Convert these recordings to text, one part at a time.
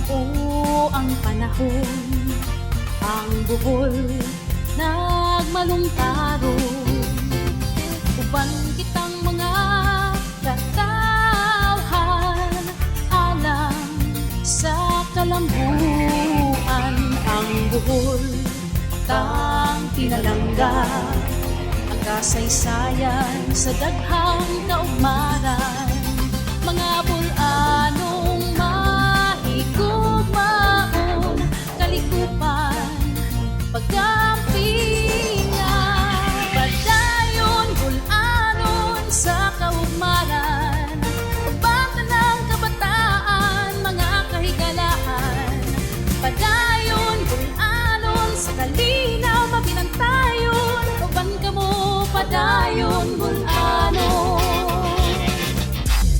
Oo, ang panahon, ang Bohol nagmalungkaron. Uban kitang mga katawhan, alang sa kalambuan. Ang Bohol tang pinalangga, ang kasaysayan sa daghang kaugmaran. Mga bulanong mahigugmaon, kalikupan, pagkampingan. Padayon, bulanon sa kaugmaran, pagbata ng kabataan, mga kahigalaan. Padayon, bulanon sa kalinaw, mabinantayon, uban kamo, padayon, bulanon.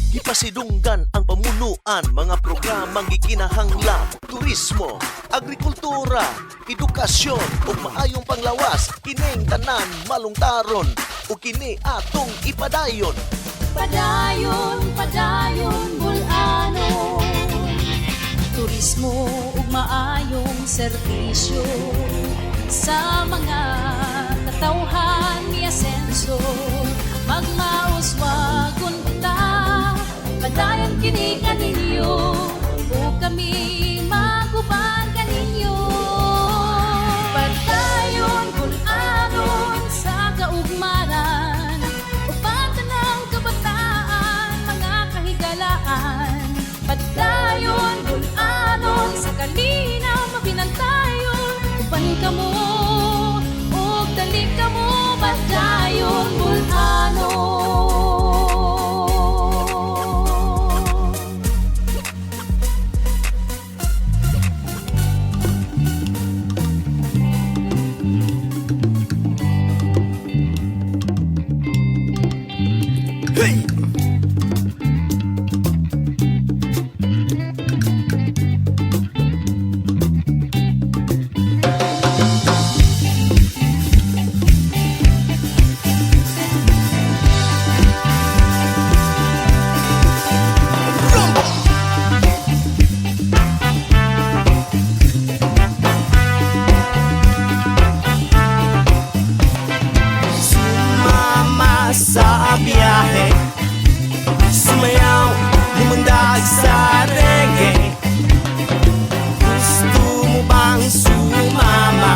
Ipasidunggan ang pamunuan, mga programang gikinahanglan, turismo, agrikultura, edukasyon ug maayong panglawas. Kining tanan malungtaron ug kini atong ipadayon. Padayon, padayon, bulanon. Turismo ug maayong serbisyo sa mga katawhan ni asenso. Magmauswagon kita, padayon kini kaninyo, o kami maguban kaninyo. Padayon, bulanon sa kaugmaran, uban ng kabataan, mga kahigalaan. Padayon, bulanon sa kalinaw, mabinantayon, uban kamo, o dali kamo. Padayon, bulanon. Hey! Sa biyahe, sumayaw, lumundag sa reggae. Gusto mo bang sumama?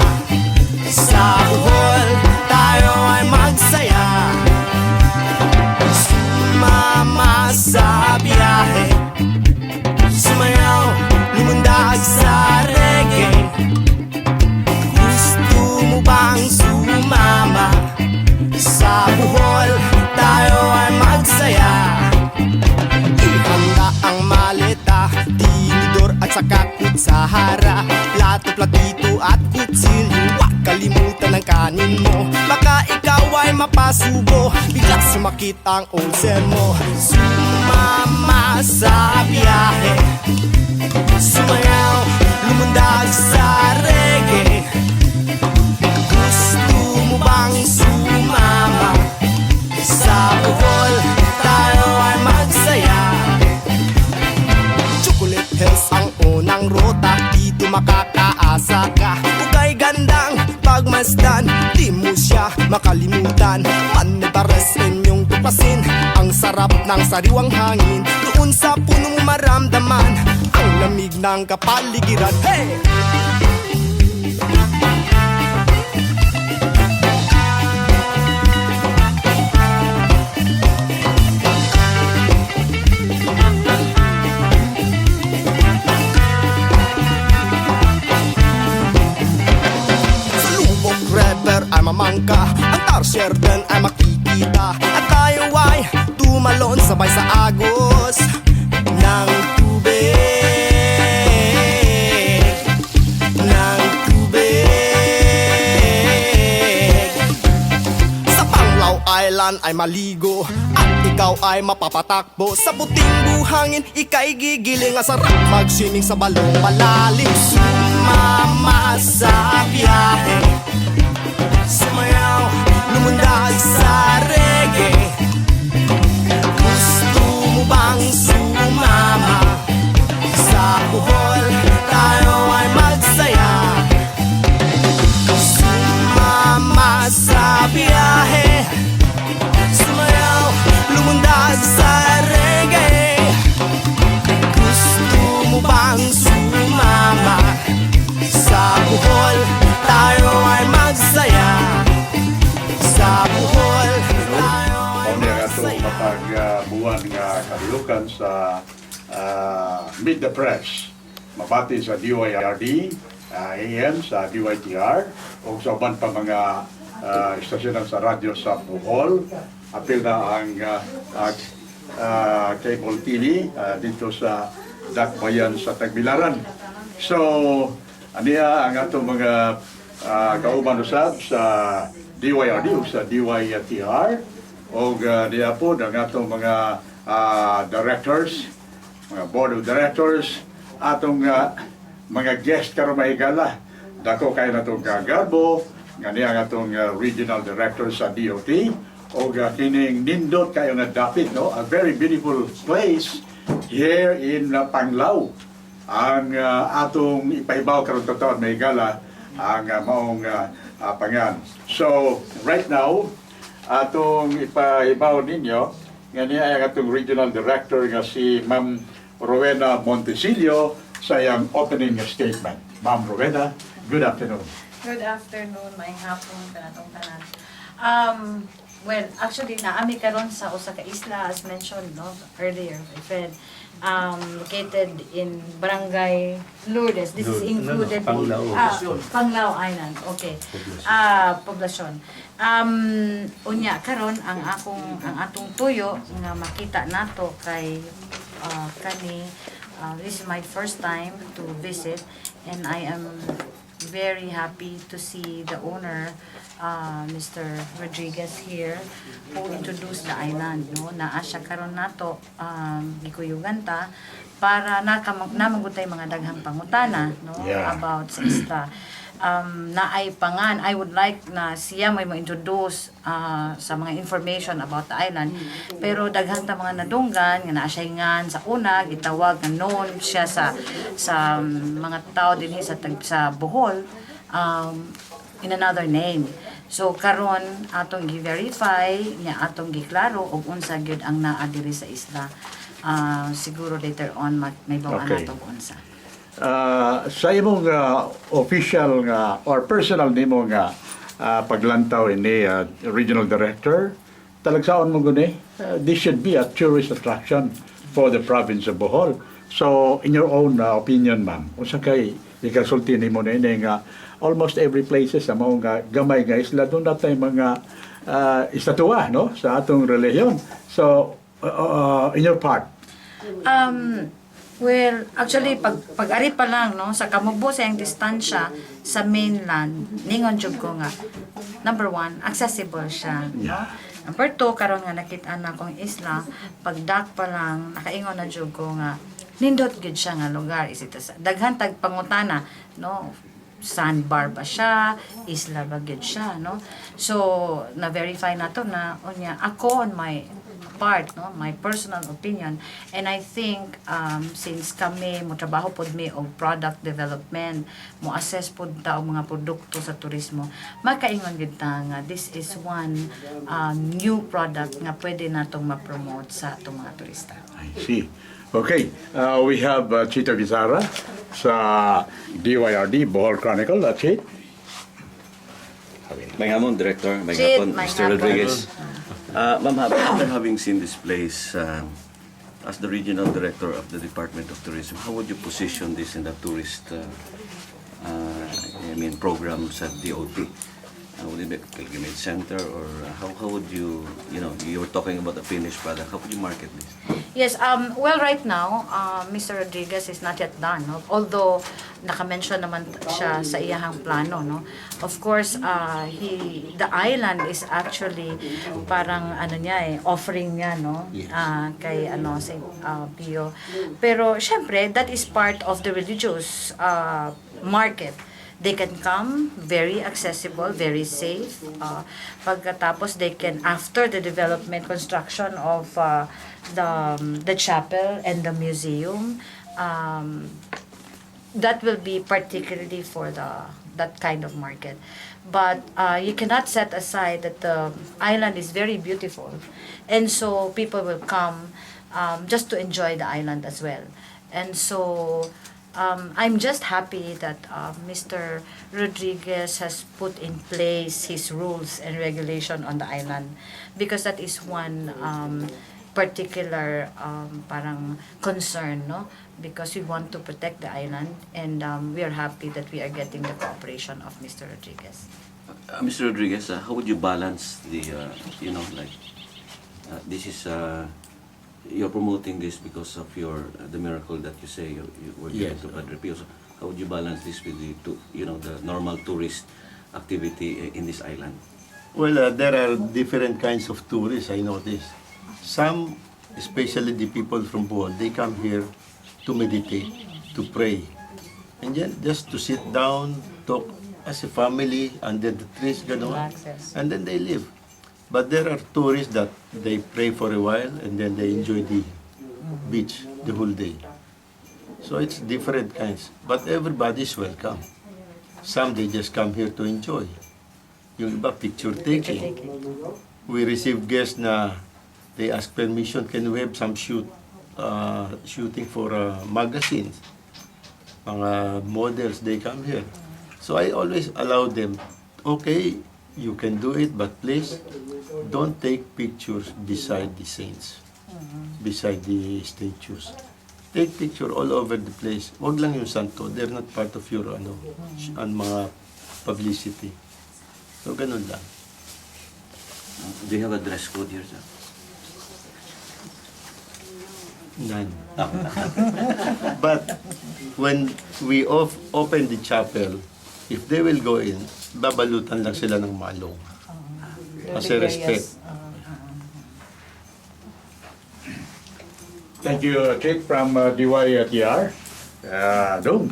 Sa Bohol, tayo ay magsaya. Sumama sa biyahe, sumayaw, lumundag sa reggae. Gusto mo bang sumama? Sa Bohol, tayo ay magsaya. Ihanda ang maleta, tinidor at saka kutsahara, plato, platito at kutsilyo. Huwag kalimutan ang kanin mo, baka ikaw ay mapasubo, bigla sumakit ang ulcer mo. Sumama sa biyahe, sumayaw, lumundag sa reggae. Gusto mo bang sumama? Sa Bohol, tayo ay magsaya. Chocolate Hills ang unang ruta, dito makakaasa ka. Ukay gandang pagmasdan, di mo siya makalimutan. Manitares inyong tupasin, ang sarap ng sariwang hangin. Doon sa punong maramdaman, ang lamig ng kapaligiran. Hey! Ay mamangka, ang tarsier din ay makikita. At tayo ay tumalon sabay sa agos ng tubig, ng tubig. Sa Panglao Island ay maligo, at ikaw ay mapapatakbo. Sa puting buhangin, ika'y gigiling. Ang sarap mag-swimming sa balong malalim. Sumama sa biyahe, sumayaw, lumundag sa reggae. Gusto mo bang sumama? Sa Bohol, buwan nga kalihukan sa Meet the Press. Mabati sa DYRD, AM sa DYTR, o sa uban pa mga istasyonan sa radyo sa Bohol. Apil na ang cable TV dito sa Dakbayan sa Tagbilaran. So, aniya ang atong mga kauban usab sa DYRD o sa DYTR o niya po ang atong mga directors, mga board of directors, atong mga guest karon mahigala. Dako kayo na itong Garbo, nga niya ang atong regional director sa DOT, o kining nindot kayo na dapit, no? A very beautiful place here in Panglao. Ang atong ipahibaw karon taon mahigala ang maong pangan. So, right now, atong ipahibaw ninyo, nga niya ang atong regional director nga si Ma'am Rowena Montesilio sa iyang opening statement. Ma'am Rowena, good afternoon. Good afternoon, may hapon kanatong tanan. Well, actually, naami karon sa usa ka isla as mentioned earlier by Fred. Located in Barangay Lourdes. This is included Panglao. Panglao Island. Okay. Poblasyon. Unya karon ang atong tuyo nga makita nato kay kani this is my first time to visit, and I am very happy to see the owner, Mr. Rodriguez here, who introduced the island. No? Naa siya karon nato gikuyugan ta para namagutay mga daghang pangutana about sa isla. Naay pangan, I would like na siya may mo-introduce sa mga information about the island. Pero daghang ta mga nadunggan nga naa siya ngan sa una gitawag nga known siya sa mga tao dinhi sa Bohol in another name. So karon atong gi-verify nya atong giklaro og unsa gyud ang naa diri sa isla. Siguro later on may bawaan nato unsa. Sa imong official nga or personal nimo nga paglantaw ini regional director, talagsaon mo guni, this should be a tourist attraction for the province of Bohol. So in your own opinion, ma'am, unsa kay ikasulti nimo na ini nga almost every places sa mga gamay nga isla doon natay mga istatwa no sa atong relihiyon. So in your part. Well, actually, pag-ari pa lang, no, sa Kamubo sa yung distansya sa mainland, ningon jud ko nga, number one, accessible siya. No? Number two, karon nga nakita na kong isla, pag-dak pa lang, nakaingon na jud ko nga, nindot gud siya nga lugar. Daghan tag pangutana, no? Sandbar ba siya, isla ba gud siya, no? So, na-verify na to na, ako on my part, no, my personal opinion, and I think since kami mo trabaho pod mi og product development, mo assess pod ta og mga produkto sa turismo, makaingon gid ta nga this is one new product nga pwede natong ma-promote sa atong mga turista. I see. Okay, we have Chita Vizara sa DYRD Bohol Chronicle. That's it. May hamon, Director. May Chit, hapon, may Mr. hapon. Rodriguez. Ma'am, after having seen this place as the regional director of the Department of Tourism, how would you position this in the tourist programs at DOT? Would it be a pilgrimage center, or how would you were talking about the finished product, how would you market this? Yes, well, right now, Mr. Rodriguez is not yet done, no? Although naka-mention naman siya sa iyahang plano, no? Of course, the island is actually parang offering niya, no? Kay Saint Pio. Pero syempre, that is part of the religious market. They can come, very accessible, very safe. Pagkatapos, they can, after the development, construction of the chapel and the museum, that will be particularly for that kind of market. But you cannot set aside that the island is very beautiful, and so people will come just to enjoy the island as well. And so I'm just happy that Mr. Rodriguez has put in place his rules and regulation on the island, because that is one particular parang concern, no? Because we want to protect the island, and we are happy that we are getting the cooperation of Mr. Rodriguez. Mr. Rodriguez, how would you balance the, this is, you're promoting this because of the miracle that you say you were given Yes. to Padre Pio. So how would you balance this with the normal tourist activity in this island? Well, there are different kinds of tourists, I notice. Some, especially the people from Bohol, they come here to meditate, to pray. And then just to sit down, talk as a family under the trees, gano'n. Relaxes. And then they leave. But there are tourists that they pray for a while and then they enjoy the beach the whole day. So it's different kinds. But everybody is welcome. Some they just come here to enjoy. Yung iba picture taking. We receive guests na they ask permission, can we have some shooting for magazines? Mga models, they come here. So I always allow them, okay, you can do it, but please don't take pictures beside the saints, beside the statues. Take picture all over the place. Wag lang yung santo, they're not part of your mga publicity. So ganun lang. Do you have a dress code here, sir? None. But when we open the chapel, if they will go in, babalutan lang sila ng malong. As a respect. Thank you, Chick, from DYTR. Dong,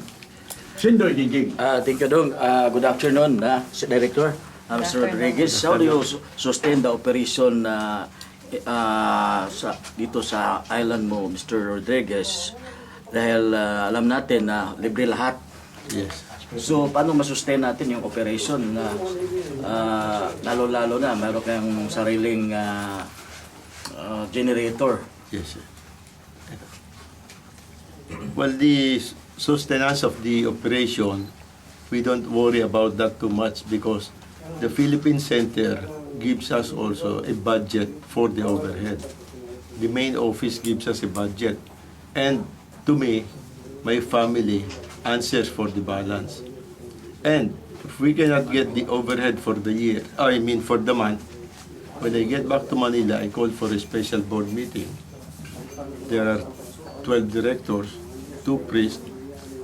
Sindoy Gingging. Thank you, Dong. Good afternoon, si Director. Mr. Rodriguez, how do you sustain the operation dito sa island mo, Mr. Rodriguez? Dahil alam natin na libre lahat. Yes. So, paano masustain natin yung operation na lalo-lalo na meron kayong sariling generator? Yes, sir. Well, the sustenance of the operation, we don't worry about that too much because the Philippine Center gives us also a budget for the overhead. The main office gives us a budget. And to me, my family answers for the balance. And if we cannot get the overhead for the year, for the month, when I get back to Manila, I call for a special board meeting. There are 12 directors, 2 priests,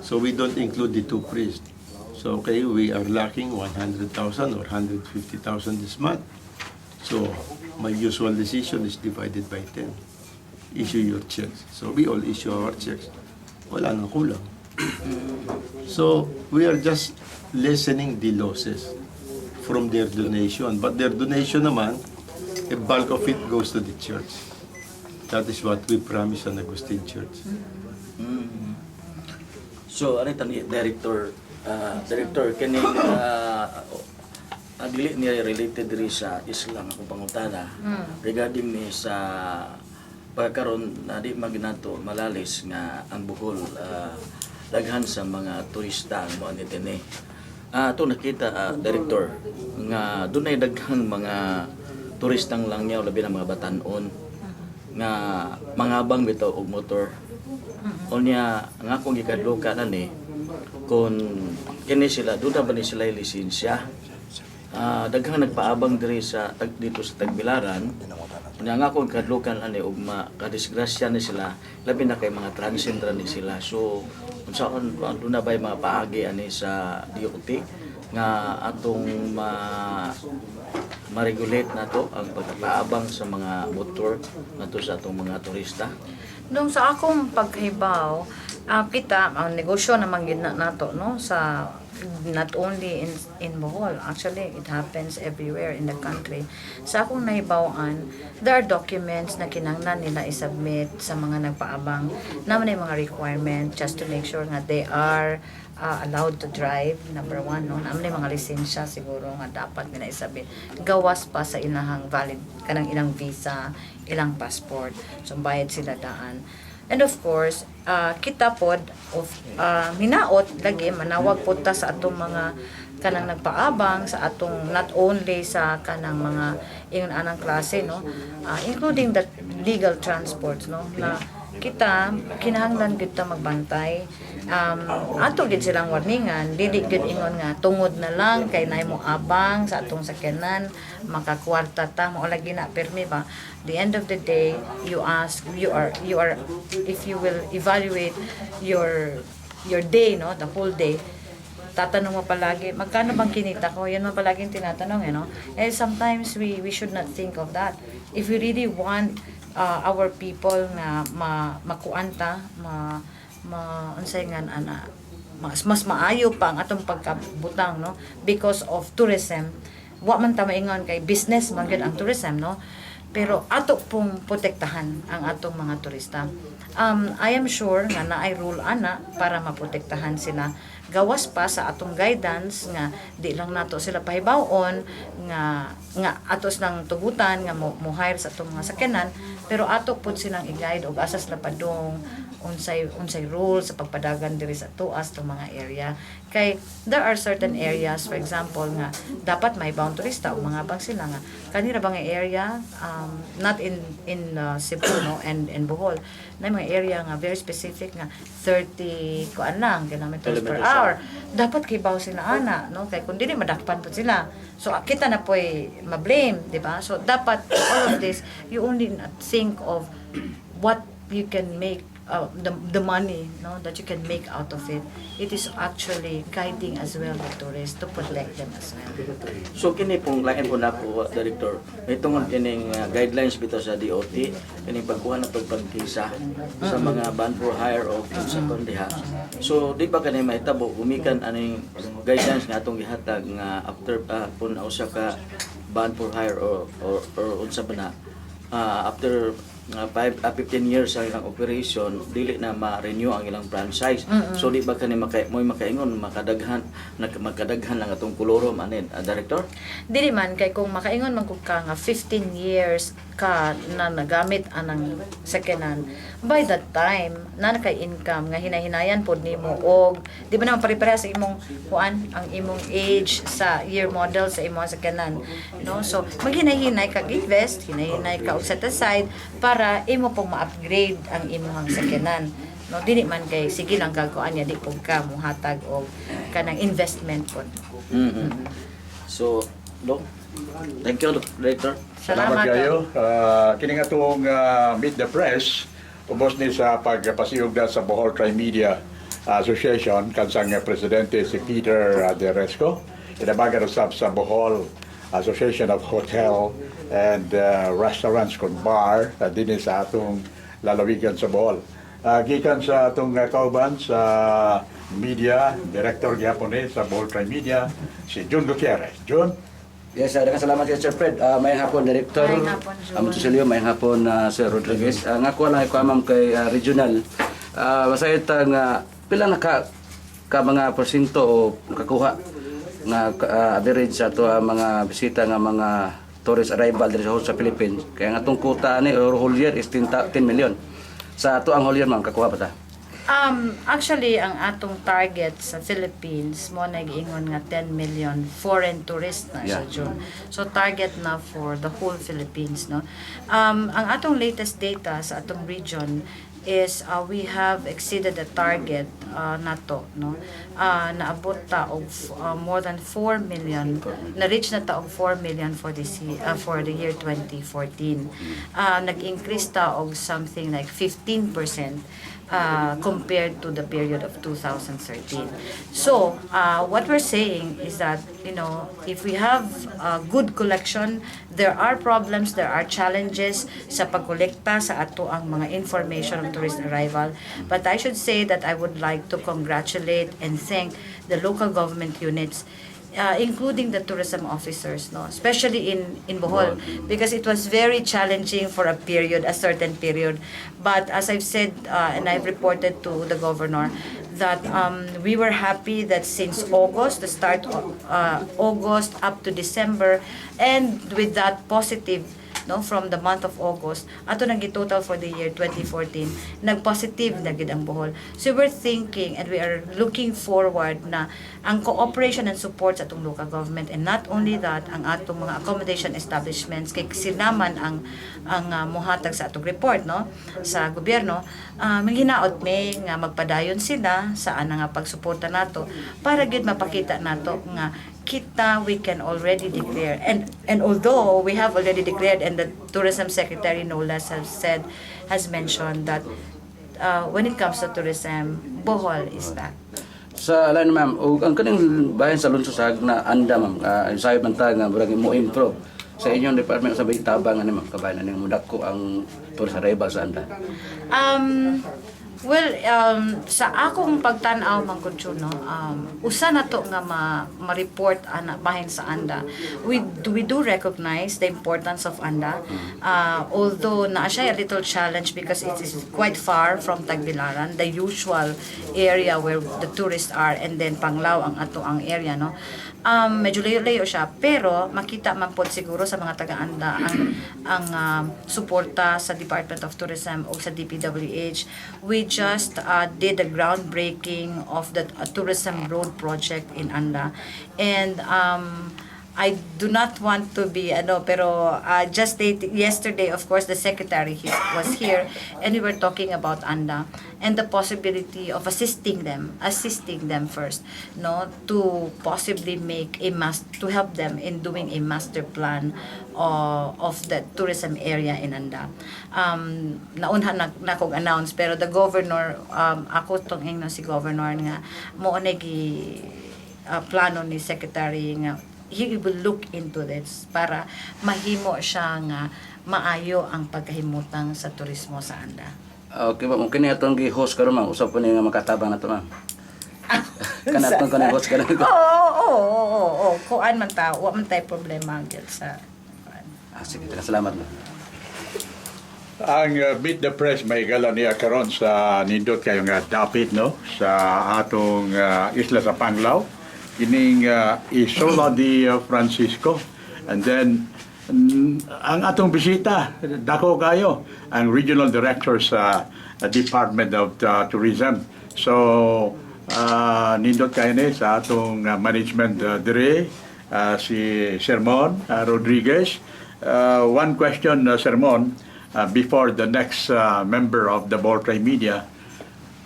so we don't include the 2 priests. So, okay, we are lacking 100,000 or 150,000 this month. So, my usual decision is divided by 10. Issue your checks. So, we all issue our checks. Wala nang kulang. So, we are just lessening the losses from their donation. But their donation naman, a bulk of it goes to the church. That is what we promise on Agustin Church. So, ano ito, Director, kini dili niya related rin sa Isla akong pangutana regarding ni sa pagkaroon na di maginato malalis nga ang Bohol daghan sa mga turista ang mga nitini. Ito nakita, Director, nga doon ay daghang mga turistang langyaw, labi na mga batanon, nga mangabang bitaw og motor. O niya, nga akong ikadloka na ni, kung kini sila, doon na ba ni sila yung lisensya? Daghang nagpaabang dito sa Tagbilaran, nga akong ikadlokan na ni, ug makadisgrasya ni sila, labi na kay mga transgendra ni sila. So, kung saan doon na ba yung mga paagi ani sa DOT nga atong ma-regulate na to ang pagpaabang sa mga motor na to sa atong mga turista. Nung sa akong paghibaw, kita ang negosyo naman gid nato no sa not only in Bohol, actually it happens everywhere in the country. Sa akong nahibawan, there are documents na kinahanglan nila i-submit sa mga nagpaabang naman yung mga requirement just to make sure nga they are allowed to drive, number 1, no? Naman yung mga lisensya siguro nga dapat nila isabit. Gawas pa sa ilahang valid, kanang ilang visa, ilang passport. So, bayad sila daan. And of course, kita pod of minaot lagi manawag pod ta sa atong mga kanang nagpaabang sa atong not only sa kanang mga ingon anang klase no, including the legal transports no, na kita kinahanglan gid ta magbantay. Ato gid silang warningan, dili gid ingon nga tungod na lang kay naay mo abang sa atong sakyanan makakwarta ta mo lagi na permi ba. The end of the day, you are if you will evaluate your day no, the whole day, tatanong mo palagi, magkano bang kinita ko? Yan mo palaging tinatanong, And sometimes we should not think of that. If we really want our people na makuanta, unsay nga ana, mas maayo pa ang atong pagkabutang, no? Because of tourism. Wa man ta maingon kay business man gyud ang tourism, no? Pero ato pong protektahan ang atong mga turista. I am sure nga naay rule ana para maprotektahan sila. Gawas pa sa atong guidance nga di lang nato sila pahibawon nga atos nang tugutan nga mo hire sa atong mga sakyanan, pero ato pud silang i-guide og asa sila padung unsay rules sa pagpadagan diri sa tuas tong mga area. Kay there are certain areas, for example nga dapat may bound turista o mga bang sila nga kanira bang area not in Cebu no and Bohol na mga area nga very specific nga 30 kuan lang kilometers per hour, dapat kibaw sila ana no, kay kun dili madakpan po sila, so kita na po'y ma-blame, di ba? So dapat all of this you only think of what you can make the money no that you can make out of it. It is actually guiding as well the tourists to protect them as well. So kini pong lain po na po, Director, may tungod kining guidelines bitaw sa DOT, kining pagkuha na pagpagkisa sa mga ban for hire o sa kondiha. So di ba kani mahitabo gumikan aning guidelines nga atong gihatag nga after pun usa ka ban for hire or unsa ba na after 15 years ang ilang operation, dili na ma-renew ang ilang franchise. So di ba kani makaingon makadaghan lang atong kolorom anin, Director? Dili man kay kung makaingon man kung ka nga 15 years ka na nagamit anang secondhand, by that time na kay income nga hinahinayan pod nimo og di ba naman pare-pareha sa imong kuan ang imong age sa year model sa imong secondhand, no? So maghinahinay ka invest, hinahinay ka og set aside para imo pong ma-upgrade ang imong secondhand, no? Dili man kay sige lang kagkuan niya di pug ka mohatag og kanang investment pod. So, Dok, thank you, Director. Salamat kayo. Kini nga itong Meet the Press, ubos ni sa pagpasiyog na sa Bohol Tri-Media Association, kansang presidente si Peter De Resco, inabagan usab sa Bohol Association of Hotel and Restaurants kon Bar, din sa atong lalawigan sa Bohol. Gikan sa atong kauban sa media, director gyapon sa Bohol Tri-Media, si Jun Gutierrez. Jun? Yes, daghang salamat kay Sir Fred. Mayang hapon Director. Mayang hapon, Jun. Tusilio, mayang hapon Sir Rodriguez. Nga ko lang ko amam kay regional. Masayot nga pila na ka mga porsyento o nakakuha nga average sa to mga bisita nga mga tourist arrival diri sa Philippines. Kaya nga tong kuta ni whole year is 10 million. Sa ato ang whole year ma'am kakuha pa ta. Actually, ang atong target sa Philippines mo nag-ingon nga 10 million foreign tourists na sa June. So target na for the whole Philippines, no. Ang atong latest data sa atong region is we have exceeded the target nato, no. Naabot ta og more than 4 million. Na-reach na ta og 4 million for this for the year 2014. Nag-increase ta og something like 15% compared to the period of 2013. So, what we're saying is that, if we have good collection, there are problems, there are challenges sa pagkolekta sa ato ang mga information of tourist arrival. But I should say that I would like to congratulate and thank the local government units, including the tourism officers, no, especially in Bohol, because it was very challenging for a certain period. But as I've said and I've reported to the governor, that we were happy that since August, the start of August up to December, and with that positive no, from the month of August ato nang total for the year 2014 nag-positive na gid ang Bohol. So we're thinking and we are looking forward na ang cooperation and support sa atong local government, and not only that, ang atong mga accommodation establishments kay sinaman ang muhatag sa atong report, no, sa gobyerno, manghinaot may nga magpadayon sila sa nga pagsuporta nato para gid mapakita nato nga we can already declare, and although we have already declared, and the tourism secretary no less has mentioned that when it comes to tourism, Bohol is back. Sa alam ma'am, ang kaning bayan sa Lunsosag na anda ma'am, sayo man ta nga murag mo improve sa inyong department sa tabang ani ma'am kabayan ning mudak ko ang tour sa Reba sa anda. Well, sa akong pagtan-aw man kun no, usa na to nga ma-report ana bahin sa anda. We do recognize the importance of anda, although na siya a little challenge because it is quite far from Tagbilaran, the usual area where the tourists are, and then Panglao ang ato ang area, no. Medyo layo-layo siya, pero makita man pod siguro sa mga taga-anda ang suporta sa Department of Tourism o sa DPWH. We just did the groundbreaking of the tourism road project in Anda, and I do not want to be pero just yesterday, of course, the secretary was here, and we were talking about Anda and the possibility of assisting them first, no, to possibly to help them in doing a master plan of the tourism area in Anda. Naunha na kog announce, pero the governor, ako tong si governor nga mo gi plano ni secretary nga he will look into this para mahimo siya nga maayo ang pagkahimutang sa turismo sa Anda. Okay ma'am, kini atong gi-host karon ma'am, usap po ni nga makatabang nato ma'am. Kanatong kanang host karon. Oo. Kuan man ta, wa man tay problema gyud sa sige, salamat ma'am. Ang Meet the Press may gala niya karon sa nindot kayo nga dapit, no, sa atong isla sa Panglao, ining ISLA di Francisco. And then ang atong bisita dako kayo ang regional director sa Department of Tourism. So nindot kayo ni sa atong management dire, si Sermon Rodriguez. One question, Sermon, before the next member of the Bohol Media.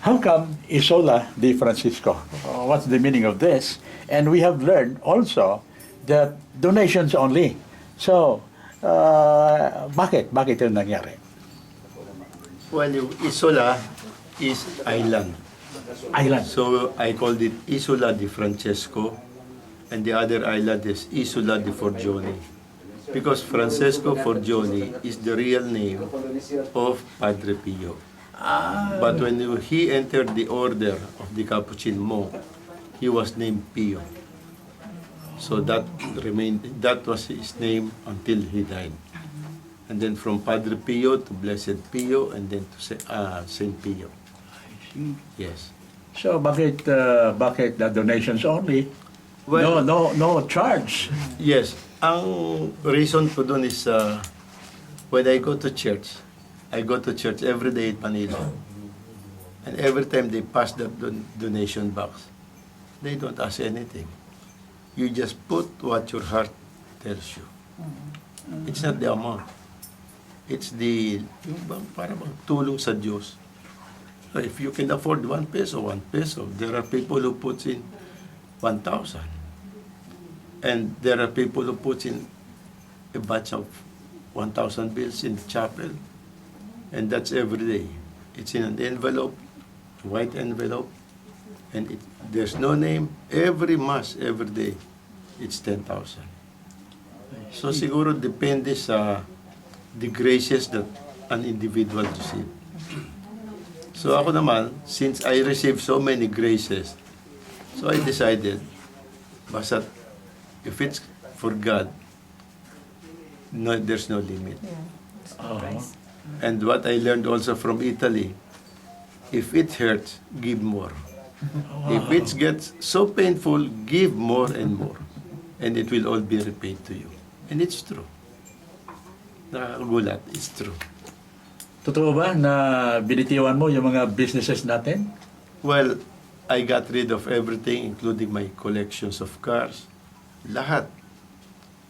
How come ISLA di Francisco? What's the meaning of this? And we have learned also that donations only. So, bakit yung nangyari? Well, yung ISLA is island. Island. So I called it ISLA di Francesco, and the other island is ISLA di Forgione. Because Francesco Forgione is the real name of Padre Pio. But when he entered the order of the Capuchin monk, he was named Pio. So that was his name until he died. And then from Padre Pio to Blessed Pio, and then to Saint Pio. Yes. So, bakit the donations only? Well, no charge. Yes. Ang reason ko dun is when I go to church every day in Manila. And every time they pass that donation box, they don't ask anything. You just put what your heart tells you. It's not the amount. It's para bang tulong sa Diyos. So if you can afford 1 peso, 1 peso. There are people who puts in 1,000. And there are people who put in a batch of 1,000 bills in the chapel. And that's every day. It's in an envelope, white envelope, and there's no name. Every mass, every day, it's 10,000. So siguro depende sa the graces that an individual receives. So ako naman, since I received so many graces, so I decided, basta if it's for God, no, there's no limit. And what I learned also from Italy, if it hurts, give more. If it gets so painful, give more and more. And it will all be repaid to you. And it's true. Nakagulat, it's true. Totoo ba na binitiwan mo yung mga businesses natin? Well, I got rid of everything, including my collections of cars. Lahat.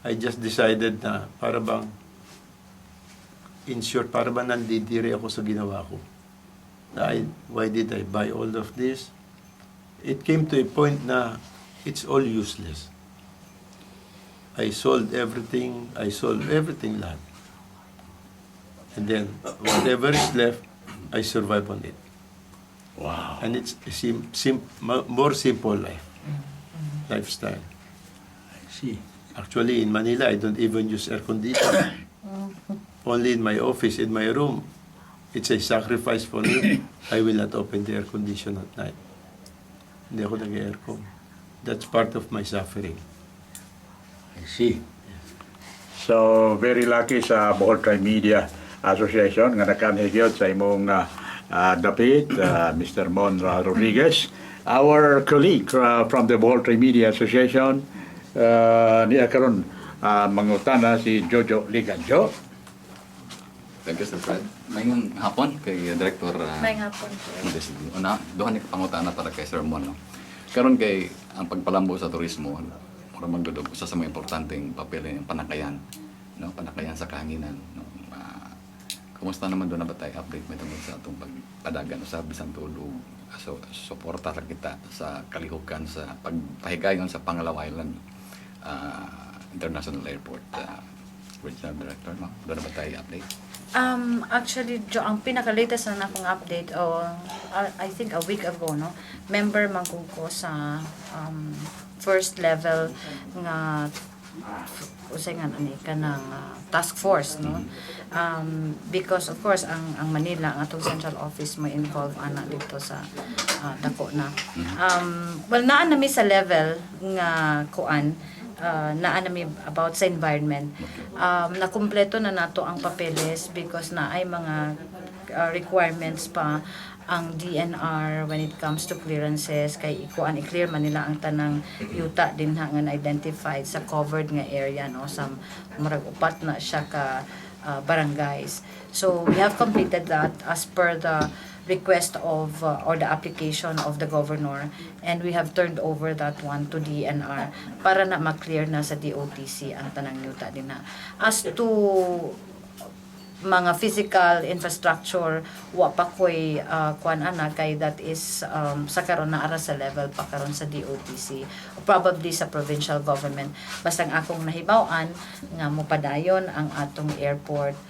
I just decided na para bang, in short, para bang nandidiri ako sa ginawa ko. Why did I buy all of this? It came to a point na it's all useless. I sold everything lahat. And then, whatever is left, I survive on it. Wow. And it's a more simple lifestyle. I see. Actually, in Manila, I don't even use air conditioning. Only in my office, in my room. It's a sacrifice for me. I will not open the air condition at night. Hindi ako nag-aircon. That's part of my suffering. I see. So, very lucky sa Bohol Tri-Media Association nga nakanhigyod sa imong dapit, Mr. Mon Rodriguez. Our colleague from the Bohol Tri-Media Association, niya karon mangutana si Jojo Liganjo. Thank you, Sir Fred. Mayong hapon kay Director May nga po. Una, doon ni pangutana para kay Sir Mon. No? Karon kay ang pagpalambo sa turismo, mura magdudog usa sa mga importanteng papel yung panakayan, no? Panakayan sa kahanginan, no? Kumusta naman doon na ba tayo update may tungkol sa atong pagpadagan sa bisan tulog, so suporta ra kita sa kalihukan sa pagpahigayon sa Panglao Island International Airport, Regional Director, no? Doon na ba tayo update? Actually, Jo, ang pinaka-latest na akong update, I think a week ago, no? Member man ko sa first level nga usay nga ani kanang task force, no? Because of course ang Manila, ang atong central office may involve ana dito sa dako na. Well, naa na mi sa level nga kuan, naa na mi about sa environment. Nakumpleto na nato ang papeles because na ay mga requirements pa ang DNR when it comes to clearances, kay i-clear man nila ang tanang yuta din nga identified sa covered nga area, no, sa murag upat na siya ka barangays. So we have completed that as per the request of or the application of the governor, and we have turned over that one to DNR para na ma-clear na sa DOTC ang tanang yuta din na. As to mga physical infrastructure, wa pa ko'y kuan ana kay that is sa karon na ara sa level pa karon sa DOTC, probably sa provincial government. Basta ang akong nahibaw-an nga mopadayon ang atong airport,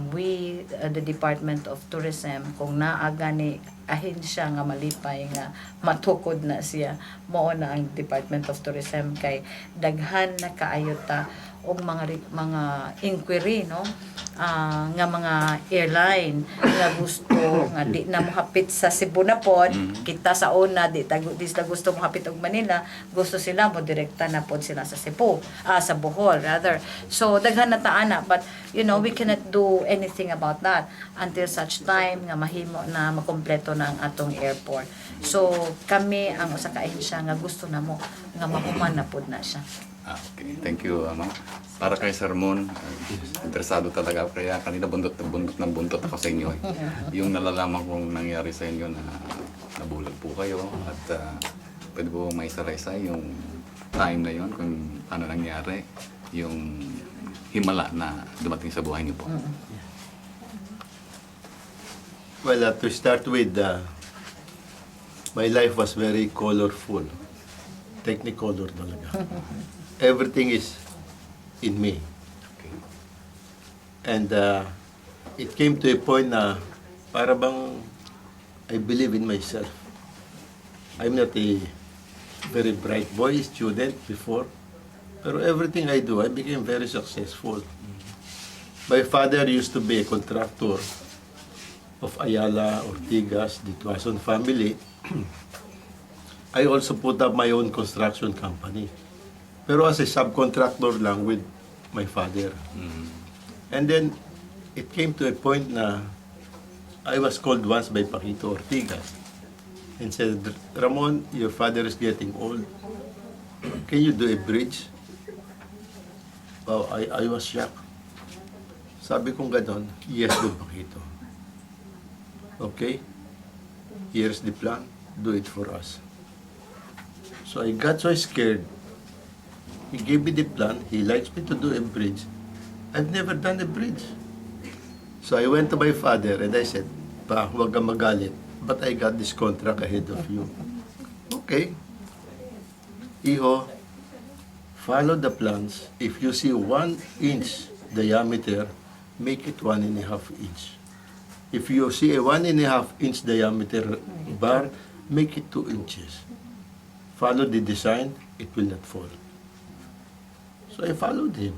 we the Department of Tourism, kung naa gani ahensya nga malipay nga matukod na siya, mao na ang Department of Tourism, kay daghan na kaayota og mga inquiry, no, nga mga airline nga gusto nga di na mohapit sa Cebu na pod, kita sa una di sila gusto mohapit og Manila, gusto sila mo direkta na pod sila sa Cebu, sa Bohol rather. So daghan na taana, but you know, we cannot do anything about that until such time nga mahimo na makompleto na ang atong airport. So kami ang usa ka ahensya nga gusto namo nga mahuman na pod na siya. Okay, thank you, ma'am. Para kay Sir Mon, interesado talaga ako, kaya kanina buntot ako sa inyo. Yung nalalaman kong nangyari sa inyo na nabulag po kayo at pwede po may salaysay yung time na yon kung ano nangyari, yung himala na dumating sa buhay niyo po. Well, to start with, my life was very colorful. Technicolor talaga. Everything is in me. And it came to a point na para bang I believe in myself. I'm not a very bright boy student before, pero everything I do, I became very successful. My father used to be a contractor of Ayala, Ortigas, the Tuason family. I also put up my own construction company. Pero as a subcontractor lang with my father. And then, it came to a point na I was called once by Paquito Ortigas and said, Ramon, your father is getting old. Can you do a bridge? Well, I was shocked. Sabi kong ganon, yes, Don Paquito. Okay? Here's the plan. Do it for us. So I got so scared. He gave me the plan. He likes me to do a bridge. I've never done a bridge. So I went to my father and I said, Pa, huwag kang magalit. But I got this contract ahead of you. Okay. Iho, follow the plans. If you see 1 inch diameter, make it 1.5 inch. If you see a 1.5 inch diameter bar, make it 2 inches. Follow the design, it will not fall. So I followed him.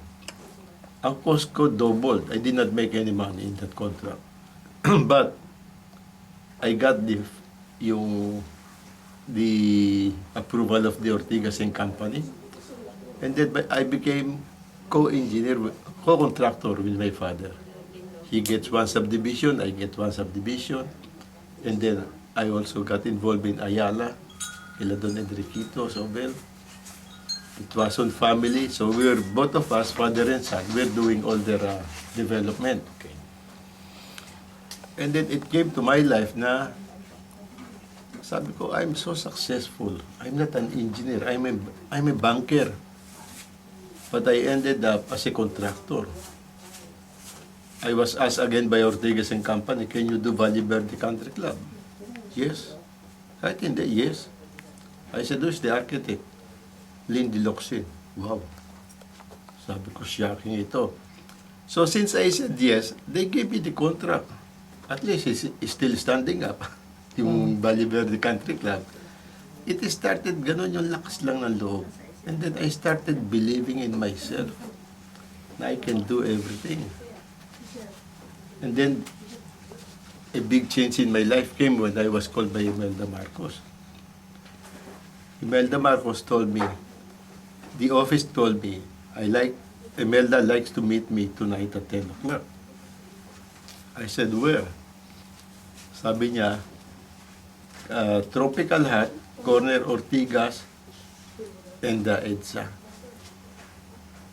Ang cost ko doubled. I did not make any money in that contract. But I got the approval of the Ortigas and Company. And then I became co-engineer, co-contractor with my father. He gets one subdivision, I get one subdivision. And then I also got involved in ISLA, Don Enriquito, Sobel. It was on family, so we were, both of us, father and son, we're doing all their development. Okay. And then it came to my life na, sabi ko, I'm so successful. I'm not an engineer, I'm a banker. But I ended up as a contractor. I was asked again by Ortigas and Company, can you do Valle Verde Country Club? Yes. Kahit hindi, yes. I said, who's the architect? Lindy Locsin. Wow. Sabi ko, shocking ito. So since I said yes, they gave me the contract. At least it's still standing up. Yung Valle Verde Country Club. It started, ganun yung lakas lang ng loob. And then I started believing in myself na I can do everything. And then a big change in my life came when I was called by Imelda Marcos. Imelda Marcos told me, the office told me, Imelda likes to meet me tonight at 10 o'clock. I said, where? Sabi niya, Tropical Hut, corner Ortigas, and the EDSA.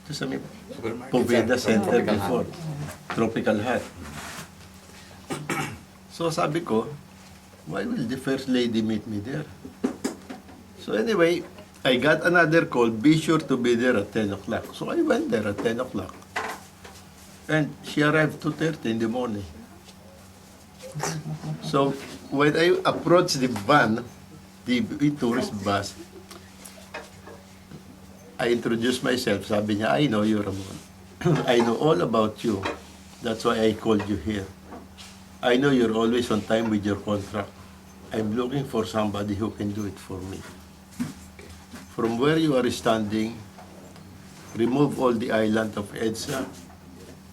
Ito sa may Poveda Center before. Tropical Hut. So sabi ko, why will the First Lady meet me there? So anyway, I got another call, be sure to be there at 10 o'clock. So I went there at 10 o'clock. And she arrived 2:30 in the morning. So when I approached the van, the tourist bus, I introduced myself. Sabi niya, I know you, Ramon. I know all about you. That's why I called you here. I know you're always on time with your contract. I'm looking for somebody who can do it for me. From where you are standing, remove all the island of EDSA,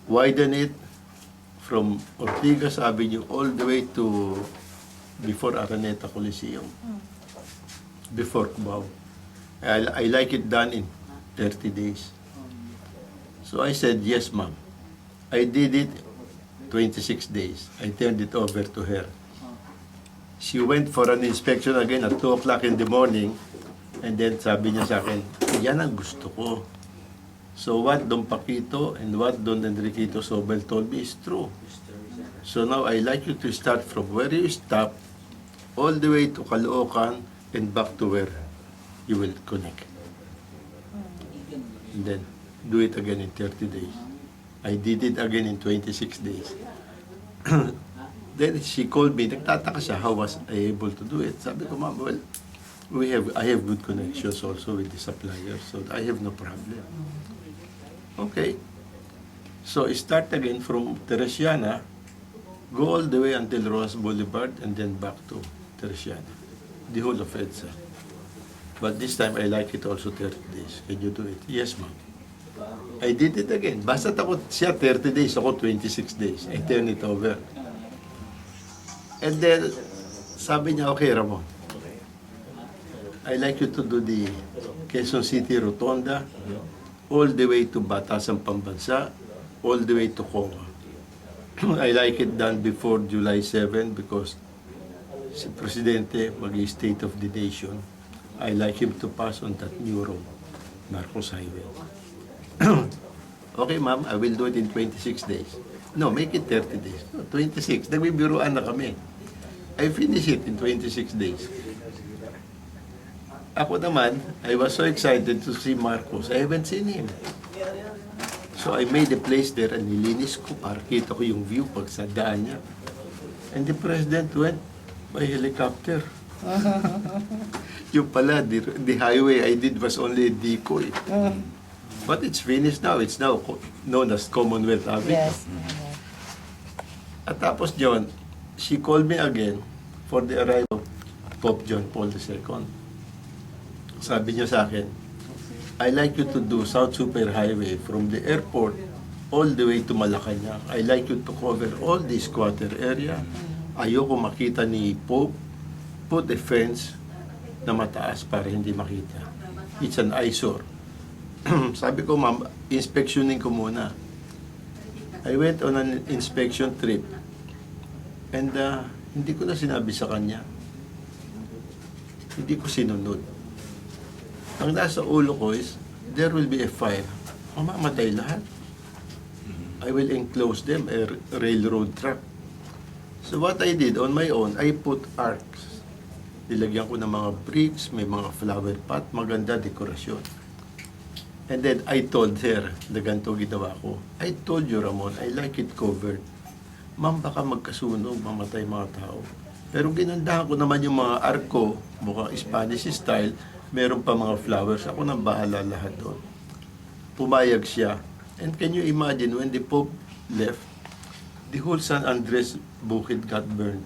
widen it from Ortigas Avenue all the way to before Araneta Coliseum, before Cubao. I like it done in 30 days. So I said, yes, ma'am. I did it 26 days. I turned it over to her. She went for an inspection again at 2 o'clock in the morning. And then sabi niya sa akin, yan ang gusto ko. So what Don Paquito and what Don Enriquito Sobel told me is true. So now I like you to start from where you stop, all the way to Caloocan and back to where you will connect. And then do it again in 30 days. I did it again in 26 days. Then she called me, nagtataka siya, how was I able to do it? Sabi ko, ma'am, well, I have good connections also with the suppliers, so I have no problem. Okay. So start again from Teresiana, go all the way until Rojas Boulevard, and then back to Teresiana, the whole of EDSA. But this time I like it also 30 days. Can you do it? Yes, ma'am. I did it again. Basta ako siya 30 days, ako 26 days. I turn it over. And then, sabi niya, okay, Ramon, I like you to do the Quezon City Rotonda all the way to Batasan Pambansa, all the way to Coma. I like it done before July 7 because si Presidente mag-State of the Nation. I like him to pass on that new road, Marcos Highway. Okay, ma'am, I will do it in 26 days. No, make it 30 days. No, 26. Nagbibiruan na kami. I finish it in 26 days. Ako naman, I was so excited to see Marcos. I haven't seen him. So I made a place there and nilinis ko para kita ko yung view pag sa daan niya. And the president went by helicopter. Yung pala, the highway I did was only a decoy. But it's finished now. It's now known as Commonwealth Avenue. Yes. At tapos John, she called me again for the arrival of Pope John Paul II. Sabi niya sa akin, I like you to do South Superhighway from the airport all the way to Malacanang. I like you to cover all the squatter area. Ayoko makita ni Pope. Put a fence na mataas para hindi makita. It's an eyesore. Sabi ko, ma'am, inspectionin ko muna. I went on an inspection trip and hindi ko na sinabi sa kanya. Hindi ko sinunod. Ang nasa ulo ko is, there will be a fire. Mamamatay lahat. I will enclose them, a railroad track. So what I did on my own, I put arcs. Nilagyan ko ng mga bricks, may mga flower pot, maganda dekorasyon. And then I told her, na ganito ginawa ko, I told you, Ramon, I like it covered. Ma'am, baka magkasunog, mamatay mga tao. Pero ginandahan ko naman yung mga arko, mukhang Spanish style, meron pa mga flowers. Ako nang bahala lahat doon. Pumayag siya. And can you imagine, when the Pope left, the whole San Andres bukid got burned.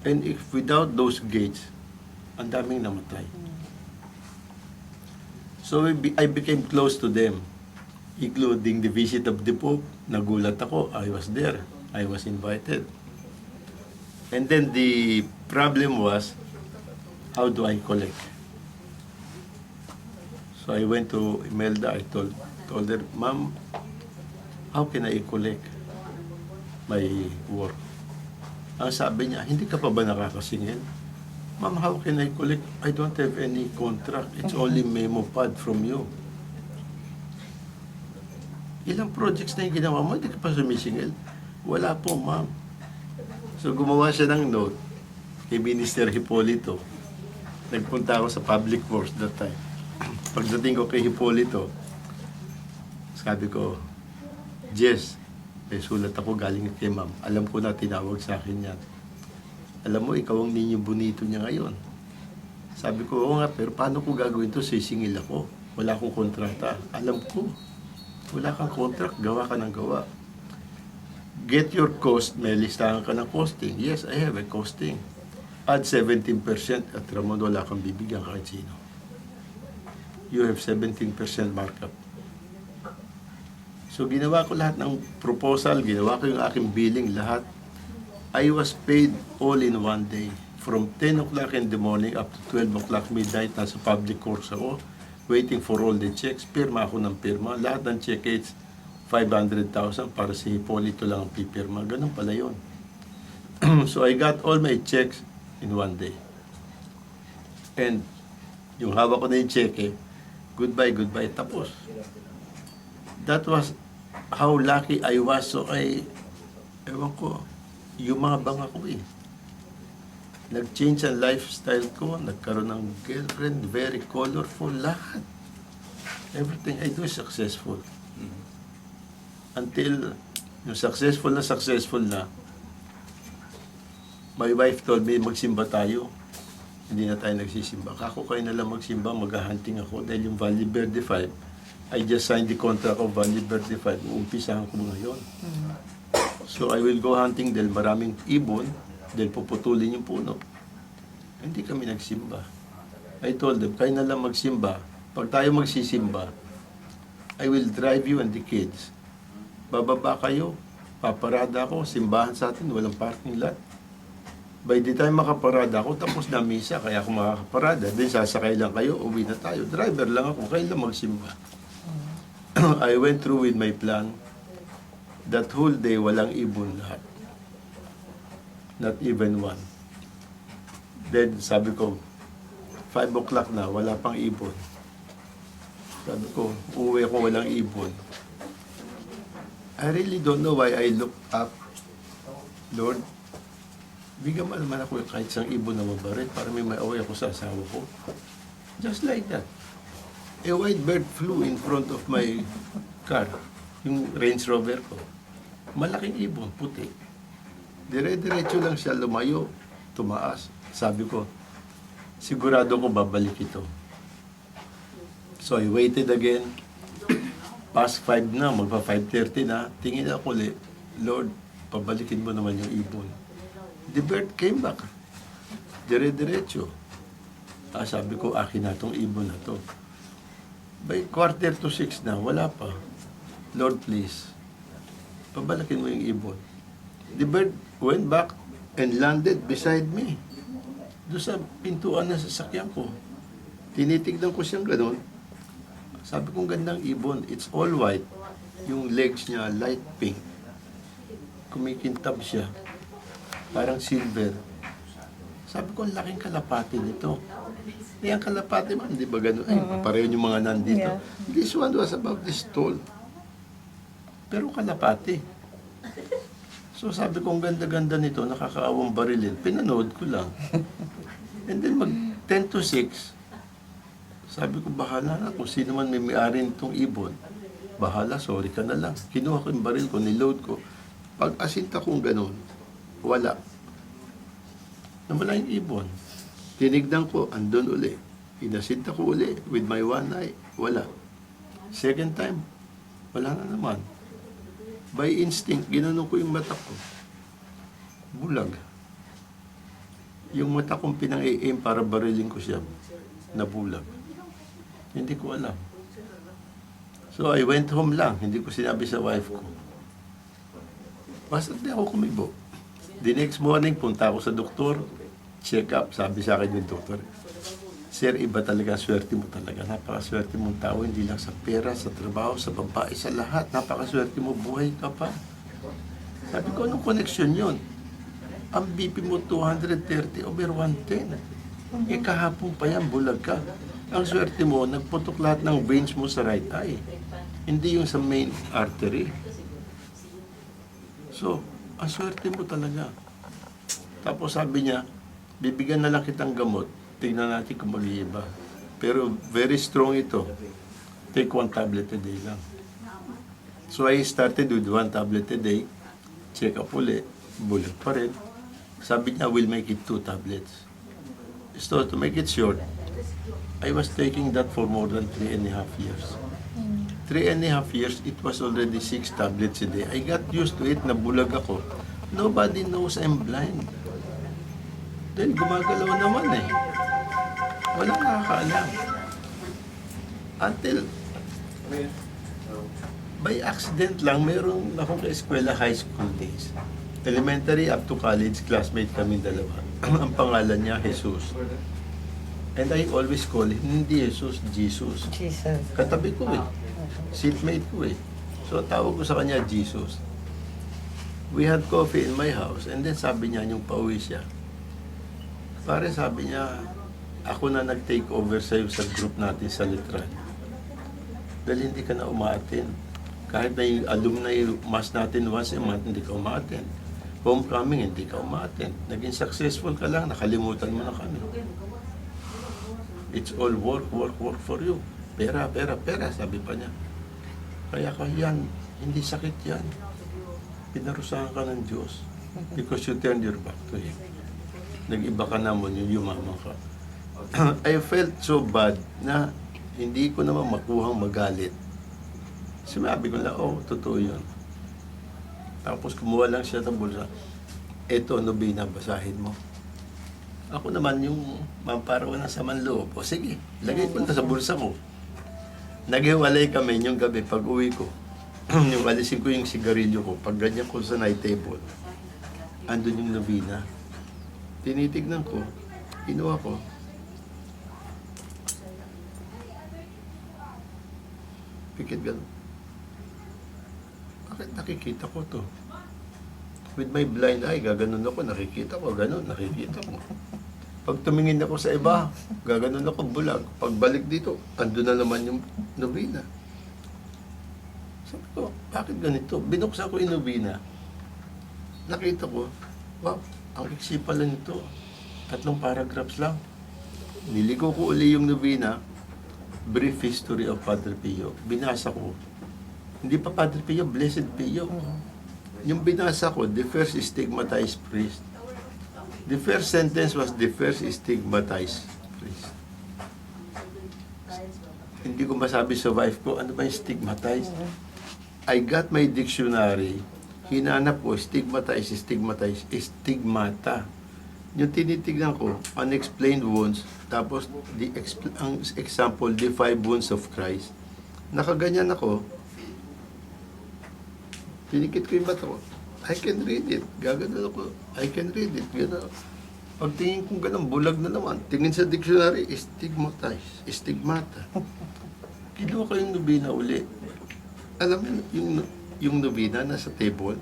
And if without those gates, ang daming namatay. So I became close to them, including the visit of the Pope. Nagulat ako, I was there. I was invited. And then the problem was, how do I collect? So I went to Imelda, I told her, Ma'am, how can I collect my work? Ang sabi niya, hindi ka pa ba nakakasingil? Ma'am, how can I collect? I don't have any contract. It's only memo pad from you. Ilang projects na yung ginawa mo, hindi ka pa sumisingil? Wala po, ma'am. So gumawa siya ng note kay Minister Hipolito. Nagpunta ako sa Public Works that time. Pagdating ko kay Hipolito, sabi ko, Jess, may sulat ako galing kay ma'am. Alam ko na tinawag sa akin yan. Alam mo, ikaw ang ninyo bonito niya ngayon. Sabi ko, oo nga, pero paano ko gagawin to? Sisingil ako. Wala akong kontrata. Alam ko, wala kang contract. Gawa ka ng gawa. Get your cost. May listahan ka ng costing. Yes, I have a costing. Add 17% at Ramon, wala kang bibigyan kahit sino. You have 17% markup. So ginawa ko lahat ng proposal, ginawa ko yung aking billing, lahat. I was paid all in one day. From 10 o'clock in the morning up to 12 o'clock midnight, nasa public course ako, waiting for all the checks. Pirma ako ng pirma. Lahat ng check it's 500,000 para si Hipolito lang ang pipirma. Ganun pala yun. So I got all my checks in one day. And yung hawak ko na yung check, goodbye, tapos. That was how lucky I was. So ewan ko, yumabang ako eh. Nag-change ang lifestyle ko, nagkaroon ng girlfriend, very colorful, lahat. Everything I do is successful. Until yung successful na, my wife told me, magsimba tayo. Hindi na tayo nagsisimba. Kako kayo na lang magsimba, mag-hunting ako. Dahil yung Valle Verde 5, I just signed the contract of Valle Verde 5. Uumpisahan ko ngayon. So I will go hunting dahil maraming ibon, dahil puputulin yung puno. Hindi kami nagsimba. I told them, kayo na lang magsimba. Pag tayo magsisimba, I will drive you and the kids. Bababa kayo, paparada ako, simbahan sa atin, walang parking lot. By the time makaparada ako, tapos na misa, kaya ako makakaparada. Then sasakay lang kayo, uwi na tayo. Driver lang ako, kayo lang magsimba. I went through with my plan. That whole day, walang ibon lahat. Not even one. Then sabi ko, 5 o'clock na, wala pang ibon. Sabi ko, uwi ako walang ibon. I really don't know why I look up. Lord, bigyan mo naman ako kahit isang ibon na mabarit para may maiaway ako sa asawa ko. Just like that. A white bird flew in front of my car, yung Range Rover ko. Malaking ibon, puti. Dire-diretso lang siya lumayo, tumaas. Sabi ko, sigurado ko babalik ito. So I waited again. Past 5 na, magpa 5:30 na. Tingin ako ulit, Lord, pabalikin mo naman yung ibon. The bird came back. Dire-diretso. Sabi ko, akin na itong ibon na to. By 5:45 na, wala pa. Lord, please, pabalikin mo yung ibon. The bird went back and landed beside me. Doon sa pintuan ng sasakyan ko. Tinitignan ko siyang ganun. Sabi kong gandang ibon, it's all white. Yung legs niya, light pink. Kumikintab siya. Parang silver. Sabi ko, ang laking kalapati nito. Ang kalapati man, di ba ganun? Ay, pareho yung mga nandito. This one was about this tall. Pero kalapati. So sabi ko, ang ganda-ganda nito, nakakaawang barilin. Pinanood ko lang. And then mag 10 to 6, sabi ko, bahala na. Kung sino man may-ari nitong ibon, bahala, sorry ka na lang. Kinuha ko yung baril ko, niload ko. Pag asinta kong ganun, wala. Nawala yung ibon. Tinignan ko, andun uli. Inasinta ko uli with my one eye, wala. Second time, wala na naman. By instinct, ginanong ko yung mata ko. Bulag. Yung mata kong pinang-aim para barilin ko siya, nabulag. Hindi ko alam. So I went home lang. Hindi ko sinabi sa wife ko. Basta di ako kumibo. The next morning, punta ako sa doktor. Check up. Sabi sa akin yung doktor, Sir, iba talaga, swerte mo talaga. Napakaswerte mong tao, hindi lang sa pera, sa trabaho, sa babae, sa lahat. Napakaswerte mo, buhay ka pa. Sabi ko, anong connection yun? Ang BP mo 230 over 110. Eh kahapon pa yan, bulag ka. Ang swerte mo, nagputok lahat ng veins mo sa right eye. Hindi yung sa main artery. So, ang swerte mo talaga. Tapos sabi niya, bibigyan na lang kitang gamot. Tingnan natin kung mag-iiba. Pero very strong ito. Take 1 tablet a day lang. So I started with 1 tablet a day. Check up ulit. Bulag pa rin. Sabi niya, we'll make it 2 tablets. So to make it short, I was taking that for more than 3.5 years. 3.5 years, it was already 6 tablets a day. I got used to it, nabulag ako. Nobody knows I'm blind. Then gumagalaw naman eh. Walang nakakaalam. Until, by accident lang, meron akong ka-eskwela high school days. Elementary up to college, classmate kami dalawa. Ang pangalan niya, Jesus. And I always call him, hindi Jesus, Jesus. Jesus. Katabi ko eh. Seatmate ko eh. So tawag ko sa kanya, Jesus. We had coffee in my house and then sabi niya yung pauwi siya. Pare sabi niya, ako na nag-take over sa'yo sa group natin sa Litran. Dahil hindi ka na umaattend. Kahit na yung alumni mass natin once a month, hindi ka umaattend. Homecoming, hindi ka umaattend. Naging successful ka lang, nakalimutan mo na kami. It's all work, work, work for you. Pera, pera, pera, sabi pa niya. Kaya ka yan, hindi sakit yan. Pinarusahan ka ng Diyos because you turned your back to Him. Nag-iba ka naman, yung yumaman ka. I felt so bad na hindi ko naman makuhang magalit. Sinabi ko na, oh, totoo yun. Tapos kumuha lang siya ng bulsa. Eto, ano binabasahin mo? Ako naman yung mamparawan ng saman loob. O sige, lagay ko na sa bulsa ko. Naghiwalay kami yung gabi pag uwi ko. Yung alisin ko yung sigarilyo ko. Pag ganyan ko sa night table, andun yung novena. Tinitignan ko, kinuha ko. Pikit gano'n. Bakit nakikita ko to? With my blind eye, gaganon ako, nakikita ko, gano'n, nakikita ko. Pag tumingin ako sa iba, gaganon ako, bulag. Pagbalik dito, ando na naman yung novena. Sabi ko, bakit ganito? Binuksan ko yung nobina. Nakita ko, wow, ang iksi pala nito. 3 paragraphs lang. Niligo ko uli yung nobina, Brief History of Padre Pio. Binasa ko. Hindi pa Padre Pio, Blessed Pio. Yung binasa ko, the first stigmatized priest. The first sentence was the first stigmatized priest. Hindi ko masabi sa wife ko, ano ba yung stigmatized? I got my dictionary. Hinanap ko, stigmatized, stigmata. Yung tinitignan ko, unexplained wounds, tapos ang example, the 5 wounds of Christ. Nakaganyan ako, tinikit ko yung mata ko. I can read it. Gagano ako. I can read it. Gano'n. Pag tingin kong gano'n, bulag na naman. Tingin sa dictionary, stigmatized, stigmata. Kinuha ko yung nobina uli. Alam mo, yung nobina nasa table.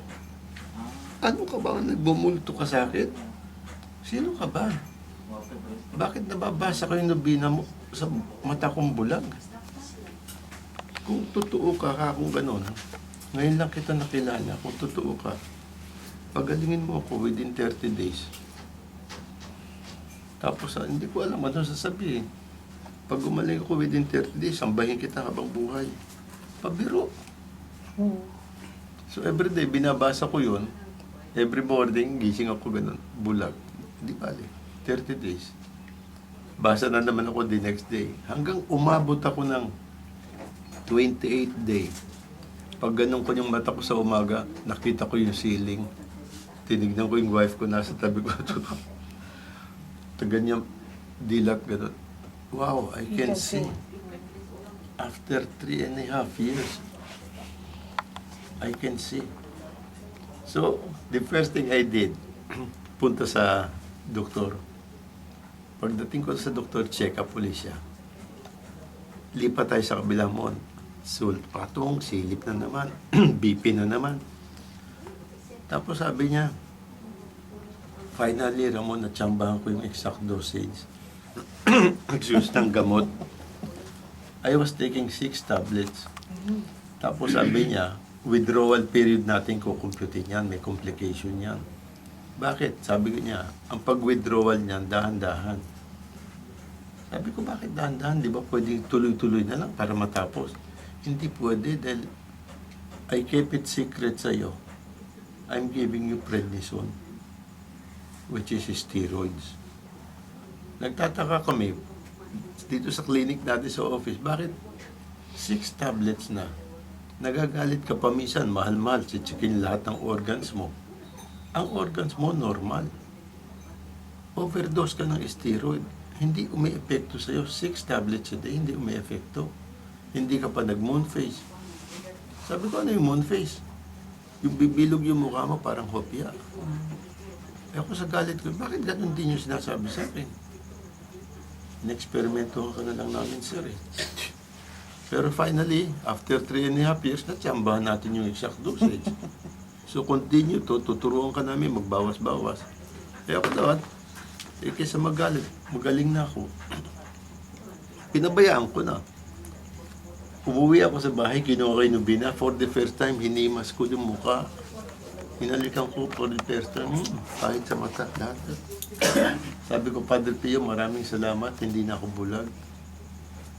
Ano ka ba? Nagbumulto ka sa akin? Sino ka ba? Bakit nababasa ko yung nobina mo sa mata kong bulag? Kung totoo ka, kung gano'n, ngayon lang kita nakilala, kung totoo ka, pagalingin mo ako within 30 days. Tapos, hindi ko alam ano sasabihin. Pag gumaling ako within 30 days, sambahin kita habang buhay. Pabiro. So, everyday, binabasa ko yun. Every morning, gising ako ganun, bulag. Hindi bali, 30 days. Basa na naman ako the next day. Hanggang umabot ako ng 28th day. Pag ganun ko yung mata ko sa umaga, nakita ko yung ceiling. Tinignan ko yung wife ko, nasa tabi ko. Ganyan, dilat, ganun. Wow, I can see. After 3.5 years, I can see. So, the first thing I did, punta sa doktor. Pagdating ko sa doktor, check up ulit siya. Lipat tayo sa kabilang mon. Sulfatong, silip na naman, BP na naman. Tapos sabi niya, finally, Ramon, natsambahan ko yung exact dosage. Nagsus ng gamot. I was taking 6 tablets. Tapos sabi niya, withdrawal period natin kukumputin yan, may complication yan. Bakit? Sabi ko niya, ang pag-withdrawal niyan, dahan-dahan. Sabi ko, bakit dahan-dahan? Di ba pwedeng tuloy-tuloy na lang para matapos? Hindi pwede dahil I kept it secret sa'yo. I'm giving you prednisone, which is steroids. Nagtataka kami, dito sa clinic natin sa office, bakit 6 tablets na? Nagagalit ka pa minsan, mahal-mahal, chichikin lahat ng organs mo. Ang organs mo, normal. Overdose ka ng steroid. Hindi umi-epekto sa'yo. 6 tablets a day, hindi umi-epekto. Hindi ka pa nag-moon face. Sabi ko, ano yung moon face? Yung bibilog yung mukha mo, parang hopya. Eh ako sa galit ko, bakit ganun din yung sinasabi sa akin? In-experimento ka na lang namin, sir. Pero finally, after 3.5 years, natsambahan natin yung exact dosage. So continue to, tuturuan ka namin magbawas-bawas. Eh ako naman, kaysa magaling na ako. Pinabayaan ko na. Umuwi ako sa bahay, kinuha ko yung nobina. For the first time, hinimas ko yung mukha. Hinalikan ko for the first time. Kahit sa mata, lahat. Sabi ko, Padre Pio, maraming salamat. Hindi na ako bulag.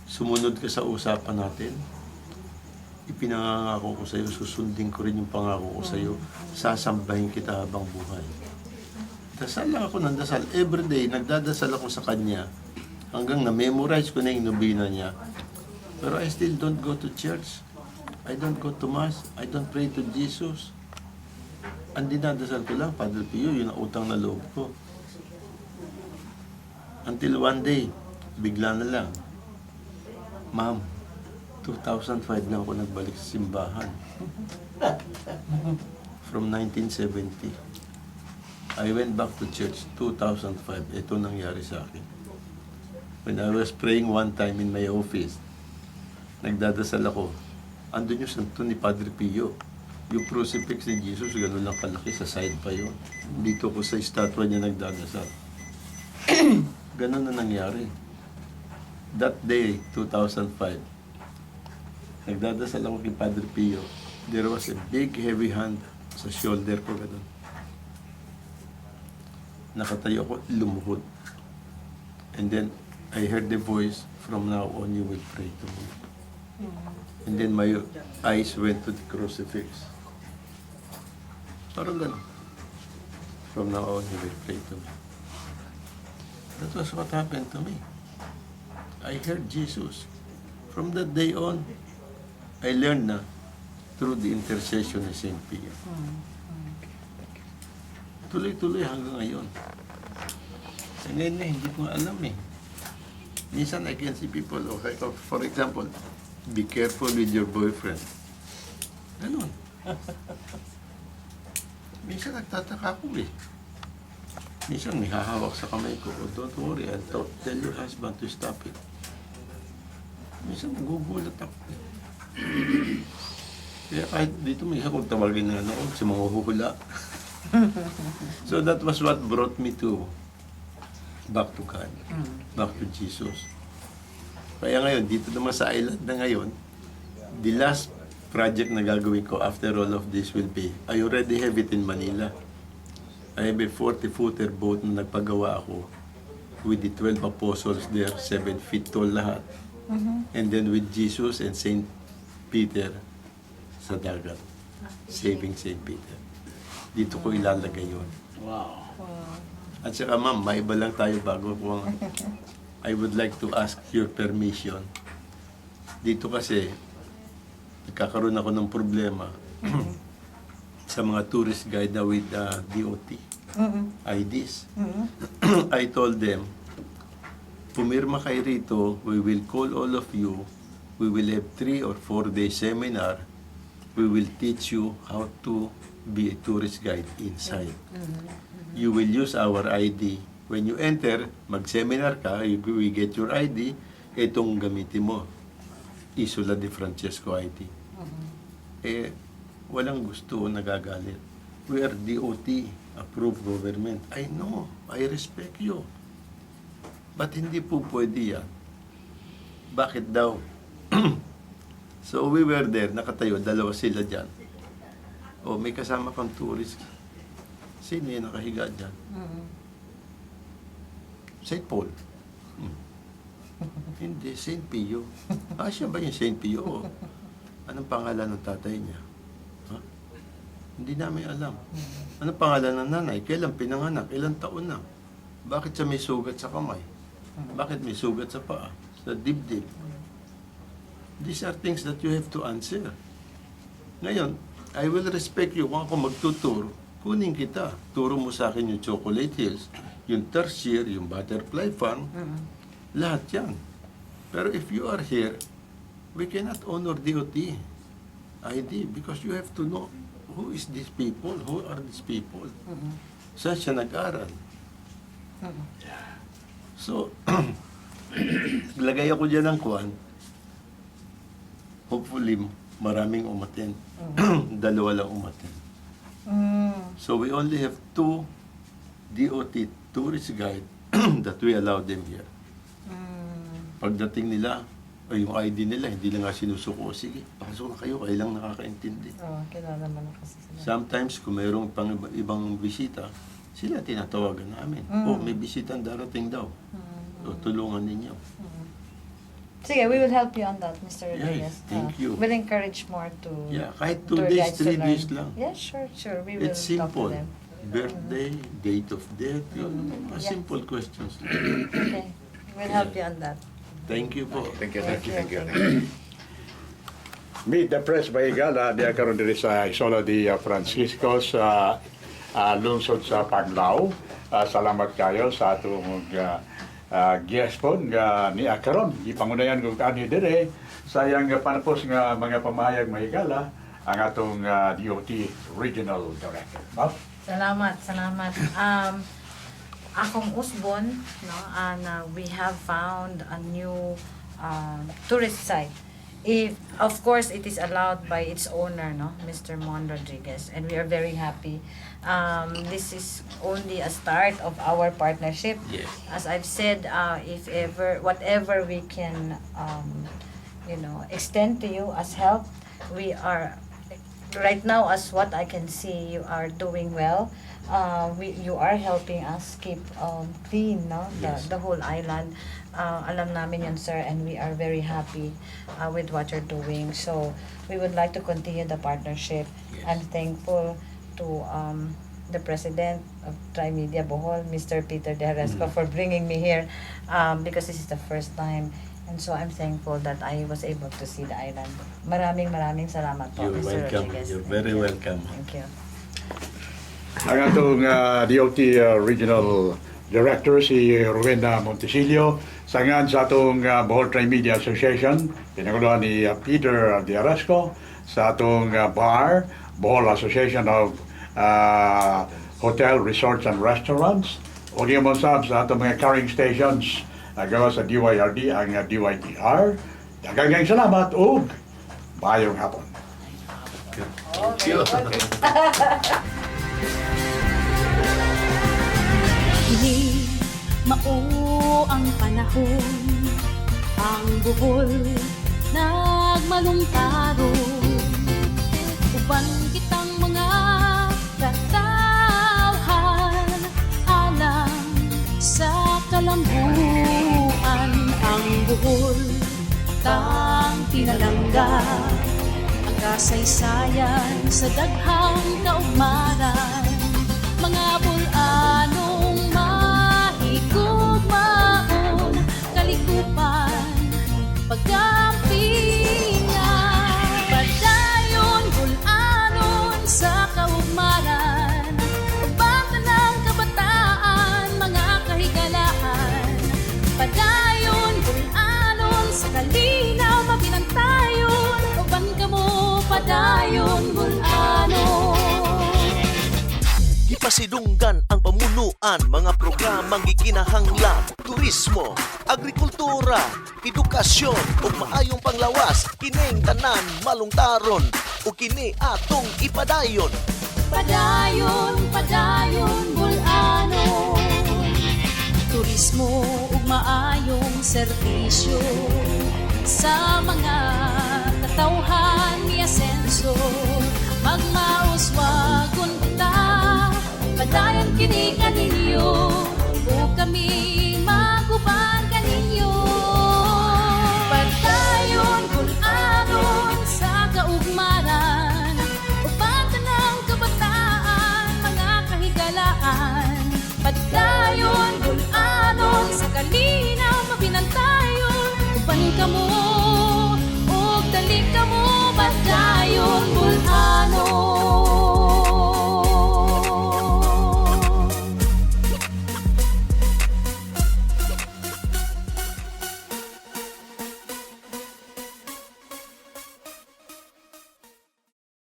Sumunod ka sa usapan natin. Ipinangako ko sa iyo, susundin ko rin yung pangako ko sa iyo. Sasambahin kita habang buhay. Dasal lang ako ng dasal. Everyday, nagdadasal ako sa kanya. Hanggang na-memorize ko na yung nobina niya. Pero I still don't go to church. I don't go to Mass. I don't pray to Jesus. Ang dinadasal ko lang, Padre Pio, yun ang utang na loob ko. Until one day, bigla na lang, Ma'am, 2005 na ako nagbalik sa simbahan. From 1970. I went back to church 2005. Ito nangyari sa akin. When I was praying one time in my office, nagdadasal ako. Andun yung santo ni Padre Pio. Yung crucifix ni Jesus, gano'n lang kalaki, sa side pa yun. Dito ko sa estatwa niya nagdadasal. Gano'n na nangyari. That day, 2005, nagdadasal ako kay Padre Pio. there was a big heavy hand sa shoulder ko ganun. Nakatayo ako, lumuhod. And then, I heard the voice, from now on you will pray to me. And then my eyes went to the crucifix. Parang ganun. From now on you will pray to me. That was what happened to me. I heard Jesus. From that day on, I learned na through the intercession of St. Pierre. Tuloy-tuloy hanggang ngayon. Ngayon na, hindi ko alam eh. Minsan I can see people, okay, for example, be careful with your boyfriend. Ganun. Minsan nagtataka ko eh. Minsan may hahawak sa kamay ko, oh, don't worry, I'll tell your husband to stop it. Minsan magugulat ako eh. Kaya kahit dito may akong tawagin na sa mga huhula. So that was what brought me to back to God, back to Jesus. Kaya ngayon, dito naman sa island na ngayon, the last project na gagawin ko after all of this will be, I already have it in Manila. I have a 40-footer boat na nagpagawa ako with the 12 apostles there, 7 feet tall lahat. And then with Jesus and Saint Peter sa dagat, saving Saint Peter. Dito ko ilalagay yun. Wow. At saka ma'am, maiba lang tayo bago po. I would like to ask your permission. Dito kasi, nagkakaroon ako ng problema sa mga tourist guide na with DOT, IDs. I told them, pumirma kayo rito, we will call all of you, we will have 3 or 4 day seminar, we will teach you how to be a tourist guide inside. You will use our ID. When you enter, mag-seminar ka, we get your ID, itong gamitin mo. ISLA Di Francesco ID. Eh, walang gusto, nagagalit. We are DOT, approved government. I know, I respect you. But hindi po pwede yan. Bakit daw? So we were there, nakatayo, dalawa sila dyan. O, may kasama kang tourist. Sino yung nakahiga dyan? St. Paul. Hindi, St. Pio. Siya ba yung St. Pio? O, anong pangalan ng tatay niya? Ha? Hindi namin alam. Anong pangalan ng nanay? Kailan pinanganak? Ilang taon na? Bakit siya may sugat sa kamay? Bakit may sugat sa paa? Sa dibdib? These are things that you have to answer. Ngayon, I will respect you. Kung ako magtuturo, kunin kita. Turo mo sa akin yung Chocolate Hills, yung Tertiary, yung Butterfly Farm, lahat yan. Pero if you are here, we cannot honor DOT ID because you have to know who is these people, who are these people. Saan siya nag-aral? So, lagay ako dyan ng kwan. Hopefully, maraming umaten. Dalawa lang umaten. So we only have 2 DOT tourist guide that we allow them here. Pagdating nila, o yung ID nila, hindi na nga sinusuko. Sige, pasok na kayo, kayo lang nakakaintindi. Kilala mo na kasi sila. Sometimes, kung mayroong ibang bisita, sila tinatawagan namin. May bisitang darating daw. O tulungan ninyo. Sige, we will help you on that, Mr. Rodriguez. Yes, thank you. We'll encourage more to Kahit 2 tour days, guides to 3 learn. days lang. Yeah, sure. We will It's talk to simple. them. Birthday, date of death, yun. Mga simple questions. Okay, we'll help you on that. Thank you po. Thank you. Meet the press ba higala, di karon diri sa ISLA Di Francenco sa lungsod sa Panglao. Salamat kayo sa atong guest po nga ni karon gipangunayan kung ani dire sayang nga panapos nga mga pamayag mahigala ang atong DOT Regional Director. Salamat. Akong Usbon, no, and we have found a new tourist site. If of course it is allowed by its owner, no, Mr. Mon Rodriguez, and we are very happy. This is only a start of our partnership. Yes. As I've said, if ever, whatever we can, extend to you as help, we are right now, as what I can see, you are doing well. You are helping us keep clean, no? The whole island. Alam namin yun, sir, and we are very happy with what you're doing. So we would like to continue the partnership. I'm thankful to the president of Trimedia Bohol, Mr. Peter De Resco, for bringing me here because this is the first time. And so I'm thankful that I was able to see the island. Maraming salamat po, You're Mr. welcome. Rodriguez. You're very welcome. Thank you. Ang atong DOT Regional Director si Rowena Montesilio, sangan sa atong Bohol Trimedia Association, pinaguluhan ni Peter De Resco, sa atong BAR, Bohol Association of Hotel, Resorts and Restaurants, o di mo sa atong mga carrying stations, gawa sa DYRD, ang DYTR. Daghang salamat ug bayong hapon. Kini mao ang panahon, ang Bohol nagmalungkaron, uban kitang mga katawhan, alang sa kalambuan. Ang Bohol tang pinalangga, ang kasaysayan sa daghang kaugmaran, mga bulanong mahigugmaon, kalikupan, pagkampingan, padayon bulanon sa kaugmaran, pagbata ng kabataan, mga kahigalaan, padayon bulanon sa kalinaw, mabinantayon, uban kamo padayon bulanon. Ipasidunggan ang pamunuan, mga programang gikinahanglan, turismo, agrikultura, edukasyon ug maayong panglawas, kining tanan malungtaron ug kini atong ipadayon. Padayon bulanon, turismo ug maayong serbisyo sa mga katawhan ni asenso, magmauswagon kita, padayon kini kaninyo, o kami maguban kaninyo. Padayon bulanon sa kaugmaran, uban ng kabataan, mga kahigalaan, padayon bulanon sa kalinaw, mabinantayon, uban kamo, o dali kamo.